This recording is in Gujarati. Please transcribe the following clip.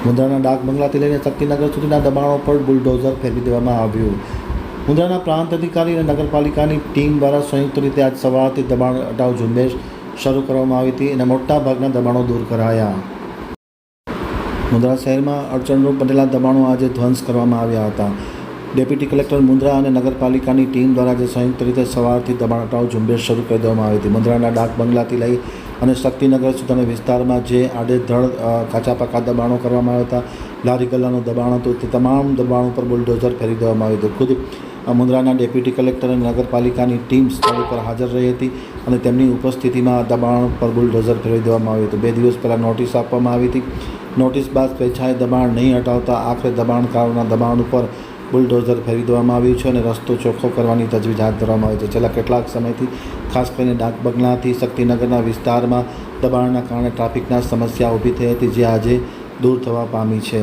મુન્દ્રાના ડાક બંગલાથી લઈને શક્તિનગર સુધીના દબાણો પર બુલડોઝર ફેરવી દેવામાં આવ્યું. મુન્દ્રાના પ્રાંત અધિકારી અને નગરપાલિકાની ટીમ દ્વારા સંયુક્ત રીતે આજ સવારથી દબાણ હટાવ ઝુંબેશ શરૂ કરવામાં આવી હતી અને મોટા ભાગના દબાણો દૂર કરાયા. મુન્દ્રા શહેરમાં અડચણરૂપ બનેલા દબાણો આજે ધ્વંસ કરવામાં આવ્યા હતા. ડેપ્યુટી કલેક્ટર મુન્દ્રા અને નગરપાલિકાની ટીમ દ્વારા આજે સંયુક્ત રીતે સવારથી દબાણ હટાવ ઝુંબેશ શરૂ કરી દેવામાં આવી હતી. મુન્દ્રાના ડાક બંગલાથી લઈ અને શક્તિનગર સુધીના વિસ્તારમાં જે આડેધડ કાચા પાકા દબાણો કરવામાં આવ્યા હતા, લારી ગલ્લાનું દબાણ હતું, તે તમામ દબાણો પર બુલડોઝર ફેરવી દેવામાં આવ્યું હતું. ખુદ મુન્દ્રાના ડેપ્યુટી કલેક્ટર અને નગરપાલિકાની ટીમ સ્થળ પર હાજર રહી હતી અને તેમની ઉપસ્થિતિમાં દબાણ પર બુલડોઝર ફેરવી દેવામાં આવ્યું હતું. 2 દિવસ પહેલાં નોટિસ આપવામાં આવી હતી. નોટિસ બાદ સ્વેચ્છાએ દબાણ નહીં હટાવતા આખરે દબાણકારોના દબાણ ઉપર બુલડોઝર ફેરવી દેવામાં આવ્યું છે અને રસ્તો ચોખ્ખો કરવાની તજવીજ હાથ ધરવામાં આવી છે. છેલ્લા કેટલાક સમયથી ખાસ કરીને ડાક બંગલાથી શક્તિનગરના વિસ્તારમાં દબાણના કારણે ટ્રાફિકના સમસ્યા ઊભી થઈ હતી, જે આજે દૂર થવા પામી છે.